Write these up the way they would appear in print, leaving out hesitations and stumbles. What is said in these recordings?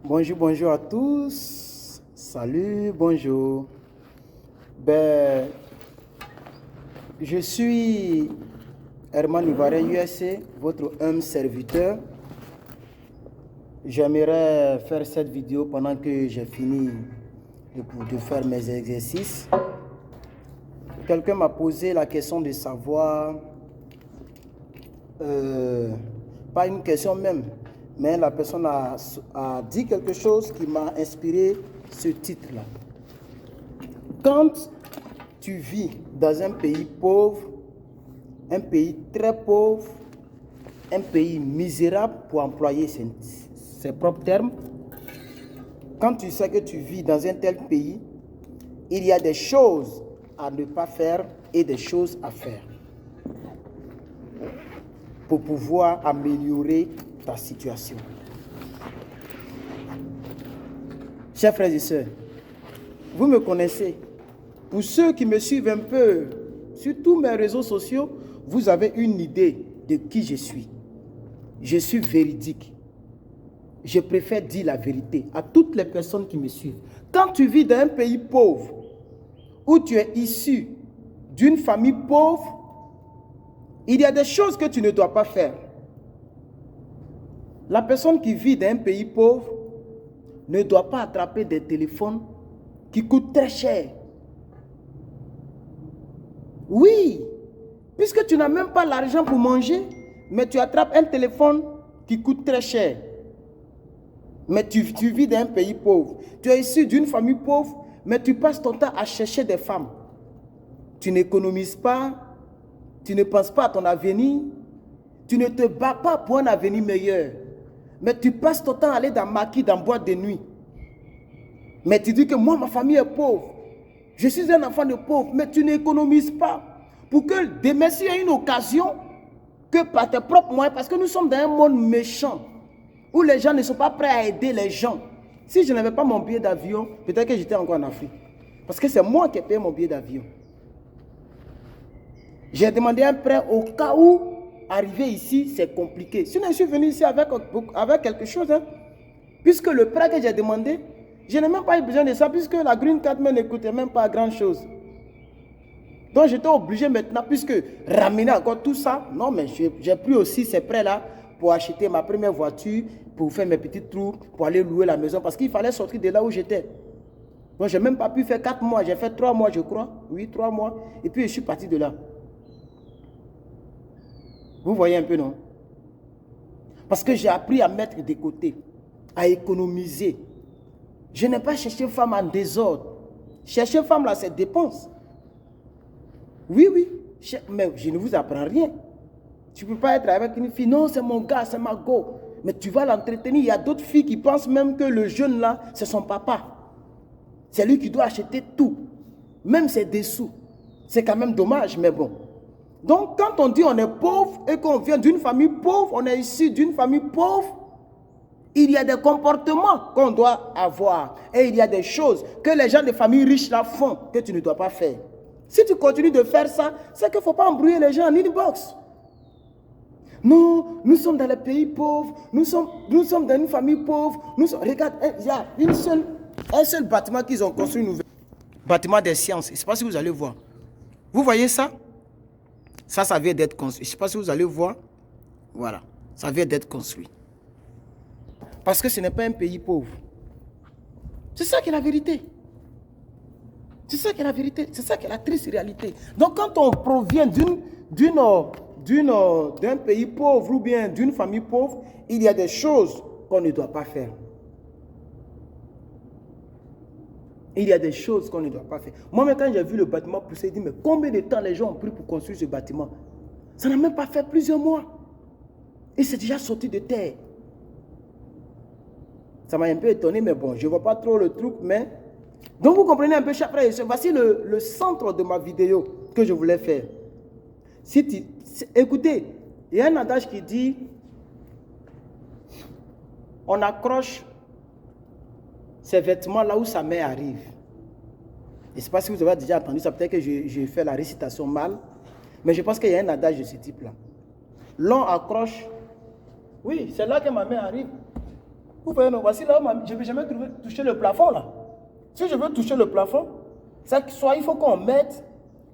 Bonjour, bonjour à tous. Salut, bonjour. Je suis Herman Ibaré USA, votre humble serviteur. J'aimerais faire cette vidéo pendant que j'ai fini de faire mes exercices. Quelqu'un m'a posé la question de savoir, pas une question même, mais la personne a dit quelque chose qui m'a inspiré ce titre-là. Quand tu vis dans un pays pauvre, un pays très pauvre, un pays misérable, pour employer ses propres termes, quand tu sais que tu vis dans un tel pays, il y a des choses à ne pas faire et des choses à faire pour pouvoir améliorer ta situation. Chers frères et sœurs, vous me connaissez. Pour ceux qui me suivent un peu sur tous mes réseaux sociaux, vous avez une idée de qui je suis. Je suis véridique. Je préfère dire la vérité à toutes les personnes qui me suivent. Quand tu vis dans un pays pauvre, où tu es issu d'une famille pauvre, il y a des choses que tu ne dois pas faire. La personne qui vit dans un pays pauvre ne doit pas attraper des téléphones qui coûtent très cher. Oui, puisque tu n'as même pas l'argent pour manger, mais tu attrapes un téléphone qui coûte très cher. Mais tu vis dans un pays pauvre. Tu es issu d'une famille pauvre, mais tu passes ton temps à chercher des femmes. Tu n'économises pas, tu ne penses pas à ton avenir, tu ne te bats pas pour un avenir meilleur. Mais tu passes ton temps à aller dans maquis, dans boîte de nuit. Mais tu dis que moi, ma famille est pauvre. Je suis un enfant de pauvre, mais tu n'économises pas. Pour que demain, s'il y a une occasion, que par tes propres moyens, parce que nous sommes dans un monde méchant, où les gens ne sont pas prêts à aider les gens. Si je n'avais pas mon billet d'avion, peut-être que j'étais encore en Afrique. Parce que c'est moi qui ai payé mon billet d'avion. J'ai demandé un prêt au cas où arriver ici, c'est compliqué. Sinon, je suis venu ici avec quelque chose. Puisque le prêt que j'ai demandé, je n'ai même pas eu besoin de ça, puisque la Green Card ne coûtait même pas grand-chose. Donc, j'étais obligé maintenant, puisque ramener encore tout ça, non, mais j'ai pris aussi ces prêts-là pour acheter ma première voiture, pour faire mes petits trous, pour aller louer la maison, parce qu'il fallait sortir de là où j'étais. Donc, je n'ai même pas pu faire 4 mois, j'ai fait 3 mois, je crois. Oui, 3 mois. Et puis, je suis parti de là. Vous voyez un peu, non? Parce que j'ai appris à mettre de côté, à économiser. Je n'ai pas cherché femme en désordre. Chercher femme, là, c'est dépense. Oui, oui. Mais je ne vous apprends rien. Tu ne peux pas être avec une fille. Non, c'est mon gars, c'est ma go. Mais tu vas l'entretenir. Il y a d'autres filles qui pensent même que le jeune, là, c'est son papa. C'est lui qui doit acheter tout. Même ses dessous. C'est quand même dommage, mais bon. Donc, quand on dit on est pauvre et qu'on vient d'une famille pauvre, on est issu d'une famille pauvre, il y a des comportements qu'on doit avoir. Et il y a des choses que les gens de famille riches là font que tu ne dois pas faire. Si tu continues de faire ça, c'est qu'il ne faut pas embrouiller les gens en inbox. Non, nous sommes dans les pays pauvres, nous sommes dans une famille pauvre. Regarde, il y a un seul bâtiment qu'ils ont construit, nouveau. Bâtiment des sciences. Je ne sais pas si vous allez voir. Vous voyez ça? Ça vient d'être construit. Je ne sais pas si vous allez voir. Voilà, ça vient d'être construit. Parce que ce n'est pas un pays pauvre. C'est ça qui est la vérité. C'est ça qui est la vérité. C'est ça qui est la triste réalité. Donc quand on provient d'un pays pauvre ou bien d'une famille pauvre, il y a des choses qu'on ne doit pas faire. Il y a des choses qu'on ne doit pas faire. Moi, quand j'ai vu le bâtiment pousser, je dis, mais combien de temps les gens ont pris pour construire ce bâtiment? Ça n'a même pas fait plusieurs mois. Et c'est déjà sorti de terre. Ça m'a un peu étonné, mais bon, je ne vois pas trop le truc, mais... Donc, vous comprenez un peu, chers frères et sœurs, voici le centre de ma vidéo que je voulais faire. Écoutez, il y a un adage qui dit, on accroche ses vêtements là où sa mère arrive. Je ne sais pas si vous avez déjà entendu ça, peut-être que je fais la récitation mal, mais je pense qu'il y a un adage de ce type-là. L'on accroche, oui, c'est là que ma mère arrive. Vous voyez, non, voici là, je ne vais jamais toucher le plafond là. Si je veux toucher le plafond, soit il faut qu'on mette,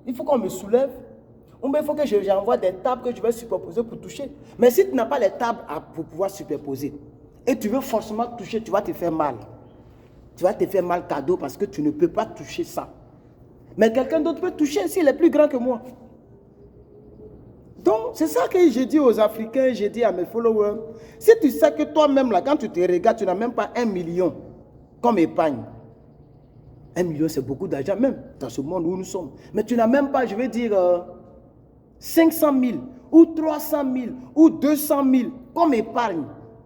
il faut qu'on me soulève, ou bien il faut que j'envoie des tables que je vais superposer pour toucher. Mais si tu n'as pas les tables pour pouvoir superposer, et tu veux forcément toucher, tu vas te faire mal. Tu vas te faire mal cadeau parce que tu ne peux pas toucher ça. Mais quelqu'un d'autre peut toucher s'il est plus grand que moi. Donc, c'est ça que je dis aux Africains, je dis à mes followers. Si tu sais que toi-même, là, quand tu te regardes, tu n'as même pas 1 million comme épargne. 1 million, c'est beaucoup d'argent même dans ce monde où nous sommes. Mais tu n'as même pas, je vais dire, 500 000 ou 300 000 ou 200 000 comme épargne,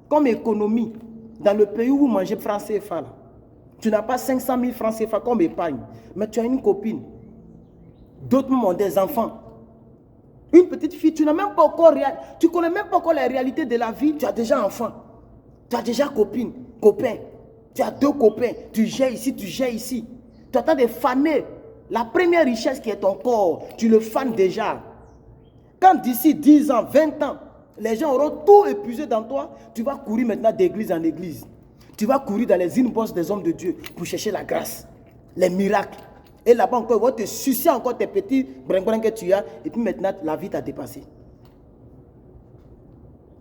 comme économie dans le pays où vous mangez francs CFA. Là. Tu n'as pas 500 000 francs CFA comme épargne, mais tu as une copine. D'autres ont des enfants. Une petite fille, tu n'as même pas encore, tu connais même pas encore la réalité de la vie. Tu as déjà enfant, tu as déjà copine, copain. Tu as 2 copains, tu gères ici, tu gères ici. Tu attends de faner la première richesse qui est ton corps. Tu le fanes déjà. Quand d'ici 10 ans, 20 ans, les gens auront tout épuisé dans toi, tu vas courir maintenant d'église en église. Tu vas courir dans les inbox des hommes de Dieu pour chercher la grâce, les miracles. Et là-bas encore, ils vont te sucer encore tes petits brin-brin que tu as. Et puis maintenant, la vie t'a dépassé.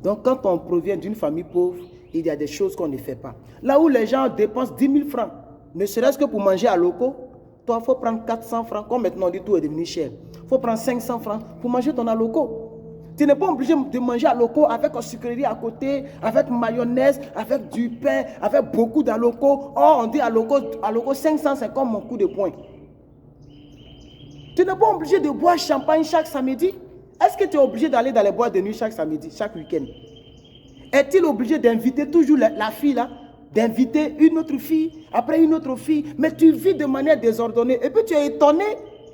Donc quand on provient d'une famille pauvre, il y a des choses qu'on ne fait pas. Là où les gens dépensent 10 000 francs, ne serait-ce que pour manger à loco, toi, il faut prendre 400 francs, comme maintenant on dit tout est devenu cher. Il faut prendre 500 francs pour manger ton aloco. Tu n'es pas obligé de manger à loco avec une sucrerie à côté, avec mayonnaise, avec du pain, avec beaucoup d'aloco. Oh, on dit à loco 500, c'est comme mon coup de poing. Tu n'es pas obligé de boire champagne chaque samedi. Est-ce que tu es obligé d'aller dans les boîtes de nuit chaque samedi, chaque week-end? Est-il obligé d'inviter toujours la fille là, d'inviter une autre fille, après une autre fille, mais tu vis de manière désordonnée. Et puis tu es étonné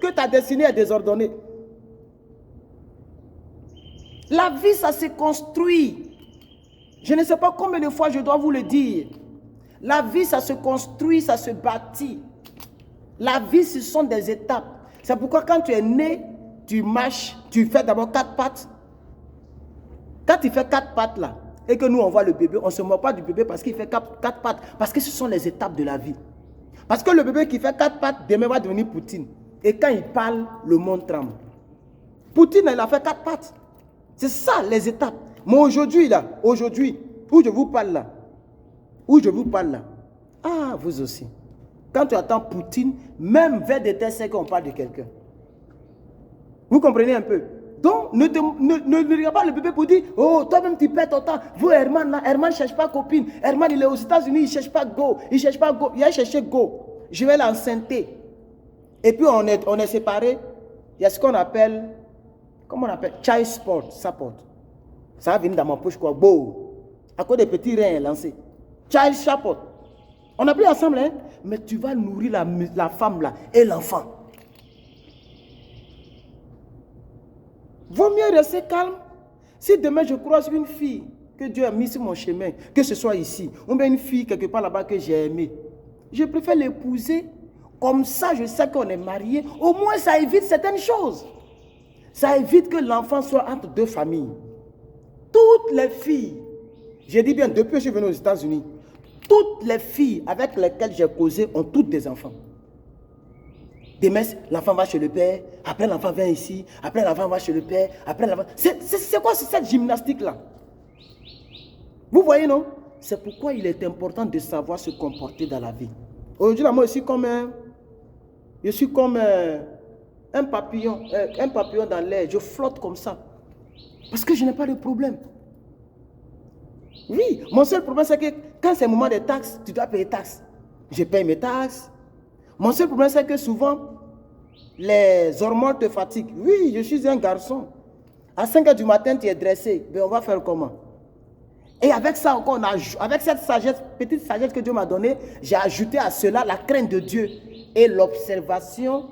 que ta destinée est désordonnée. La vie, ça se construit. Je ne sais pas combien de fois je dois vous le dire. La vie, ça se construit, ça se bâtit. La vie, ce sont des étapes. C'est pourquoi quand tu es né, tu marches, tu fais d'abord 4 pattes. Quand tu fais 4 pattes là, et que nous on voit le bébé, on ne se moque pas du bébé parce qu'il fait 4 pattes. Parce que ce sont les étapes de la vie. Parce que le bébé qui fait 4 pattes, demain va devenir Poutine. Et quand il parle, le monde tremble. Poutine, il a fait 4 pattes. C'est ça les étapes. Mais aujourd'hui là, aujourd'hui, où je vous parle là, ah, vous aussi. Quand tu attends Poutine, même vers des tests qu'on parle de quelqu'un. Vous comprenez un peu? Donc, ne regarde pas le bébé pour dire, oh, toi-même tu perds ton temps. Vous, Herman, là, Herman ne cherche pas copine. Herman, il est aux États-Unis, il ne cherche pas Go. Il ne cherche pas Go. Il a cherché Go. Je vais l'enceinter. Et puis, on est séparés. Il y a ce qu'on appelle, comment on appelle? Child support. Ça va venir dans ma poche, quoi. Go. À cause des petits reins lancés. Child support. On a pris ensemble, hein? Mais tu vas nourrir la femme là et l'enfant. Vaut mieux rester calme. Si demain je croise une fille que Dieu a mis sur mon chemin, que ce soit ici, ou bien une fille quelque part là-bas que j'ai aimée, je préfère l'épouser. Comme ça, je sais qu'on est mariés. Au moins, ça évite certaines choses. Ça évite que l'enfant soit entre 2 familles. Toutes les filles, j'ai dit bien depuis que je suis venu aux États-Unis, toutes les filles avec lesquelles j'ai causé ont toutes des enfants. Demain, l'enfant va chez le père, après l'enfant vient ici, après l'enfant va chez le père, après l'enfant... C'est quoi cette gymnastique-là? Vous voyez, non? C'est pourquoi il est important de savoir se comporter dans la vie. Aujourd'hui, moi, je suis comme un papillon dans l'air. Je flotte comme ça. Parce que je n'ai pas de problème. Oui, mon seul problème, c'est que quand c'est le moment des taxes, tu dois payer taxes. Je paye mes taxes. Mon seul problème, c'est que souvent, les hormones te fatiguent. Oui, je suis un garçon. À 5 h du matin, tu es dressé. Mais on va faire comment? Et avec ça encore, avec cette sagesse, petite sagesse que Dieu m'a donnée, j'ai ajouté à cela la crainte de Dieu et l'observation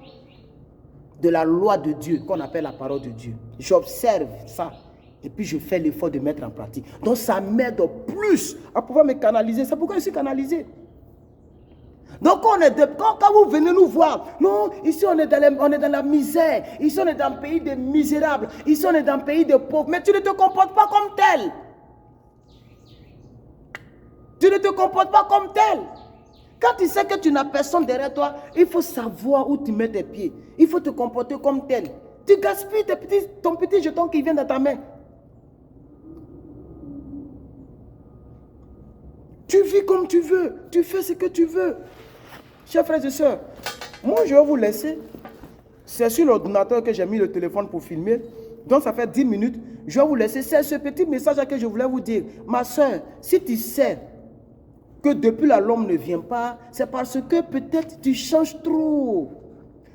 de la loi de Dieu, qu'on appelle la parole de Dieu. J'observe ça. Et puis je fais l'effort de mettre en pratique. Donc ça m'aide plus à pouvoir me canaliser. C'est pourquoi je suis canalisé. Donc quand vous venez nous voir, non, ici on est dans la misère, ici on est dans le pays des misérables, ici on est dans le pays des pauvres, mais tu ne te comportes pas comme tel. Tu ne te comportes pas comme tel. Quand tu sais que tu n'as personne derrière toi, il faut savoir où tu mets tes pieds. Il faut te comporter comme tel. Tu gaspilles ton petit jeton qui vient dans ta main. Tu vis comme tu veux. Tu fais ce que tu veux. Chers frères et sœurs, moi je vais vous laisser. C'est sur l'ordinateur que j'ai mis le téléphone pour filmer. Donc ça fait 10 minutes. Je vais vous laisser. C'est ce petit message que je voulais vous dire. Ma soeur, si tu sais que depuis là l'homme ne vient pas, c'est parce que peut-être tu changes trop.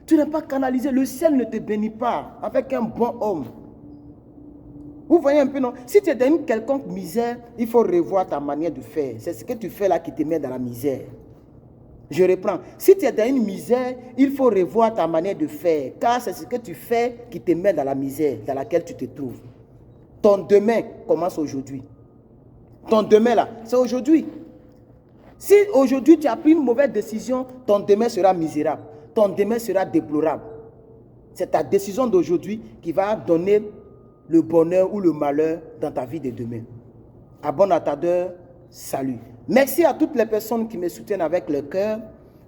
Tu n'es pas canalisé. Le ciel ne te bénit pas avec un bon homme. Vous voyez un peu, non? Si tu es dans une quelconque misère, il faut revoir ta manière de faire. C'est ce que tu fais là qui te met dans la misère. Je reprends. Si tu es dans une misère, il faut revoir ta manière de faire. Car c'est ce que tu fais qui te met dans la misère dans laquelle tu te trouves. Ton demain commence aujourd'hui. Ton demain là, c'est aujourd'hui. Si aujourd'hui tu as pris une mauvaise décision, ton demain sera misérable. Ton demain sera déplorable. C'est ta décision d'aujourd'hui qui va donner le bonheur ou le malheur dans ta vie de demain. À bon attendeur, salut. Merci à toutes les personnes qui me soutiennent avec le cœur,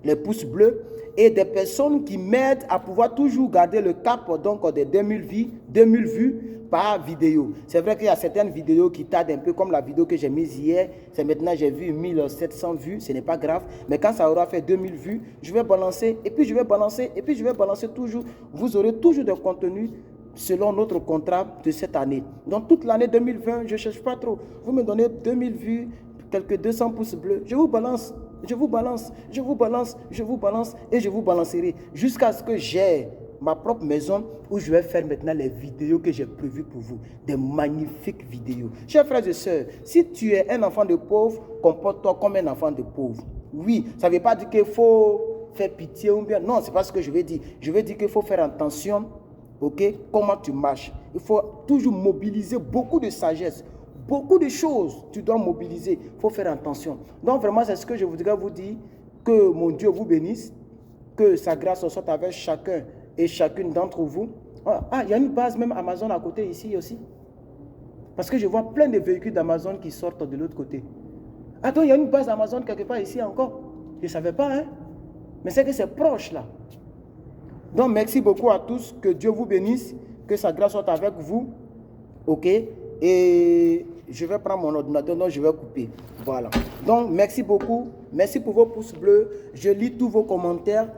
les pouces bleus, et des personnes qui m'aident à pouvoir toujours garder le cap donc des 2000 vues par vidéo. C'est vrai qu'il y a certaines vidéos qui tardent un peu, comme la vidéo que j'ai mise hier. C'est maintenant j'ai vu 1700 vues, ce n'est pas grave. Mais quand ça aura fait 2000 vues, je vais balancer, et puis je vais balancer, et puis je vais balancer toujours. Vous aurez toujours des contenus selon notre contrat de cette année. Donc toute l'année 2020, je ne cherche pas trop. Vous me donnez 2000 vues, quelques 200 pouces bleus, je vous balance, je vous balance, je vous balance, je vous balance et je vous balancerai jusqu'à ce que j'ai ma propre maison où je vais faire maintenant les vidéos que j'ai prévues pour vous. Des magnifiques vidéos. Chers frères et sœurs, si tu es un enfant de pauvre, comporte-toi comme un enfant de pauvre. Oui, ça ne veut pas dire qu'il faut faire pitié ou bien. Non, ce n'est pas ce que je veux dire. Je veux dire qu'il faut faire attention, ok, comment tu marches. Il faut toujours mobiliser beaucoup de sagesse. Beaucoup de choses, tu dois mobiliser. Il faut faire attention. Donc vraiment, c'est ce que je voudrais vous dire. Que mon Dieu vous bénisse. Que sa grâce soit avec chacun et chacune d'entre vous. Ah, il y a une base même Amazon à côté ici aussi. Parce que je vois plein de véhicules d'Amazon qui sortent de l'autre côté. Attends, il y a une base Amazon quelque part ici encore. Je ne savais pas, hein. Mais c'est que c'est proche là. Donc merci beaucoup à tous. Que Dieu vous bénisse. Que sa grâce soit avec vous. Ok. Et je vais prendre mon ordinateur, donc je vais couper. Voilà. Donc, merci beaucoup. Merci pour vos pouces bleus. Je lis tous vos commentaires.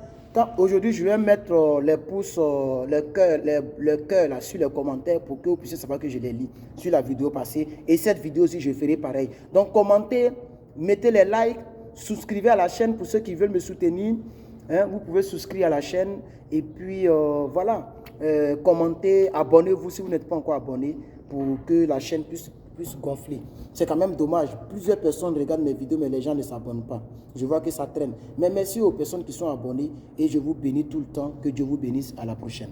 Aujourd'hui, je vais mettre les pouces, le cœur là, sur les commentaires pour que vous puissiez savoir que je les lis sur la vidéo passée. Et cette vidéo aussi, je ferai pareil. Donc, commentez, mettez les likes, souscrivez à la chaîne pour ceux qui veulent me soutenir. Hein, vous pouvez souscrire à la chaîne. Et puis, voilà. Commentez, abonnez-vous si vous n'êtes pas encore abonné, pour que la chaîne puisse gonfler. C'est quand même dommage. Plusieurs personnes regardent mes vidéos, mais les gens ne s'abonnent pas. Je vois que ça traîne. Mais merci aux personnes qui sont abonnées et je vous bénis tout le temps. Que Dieu vous bénisse. À la prochaine.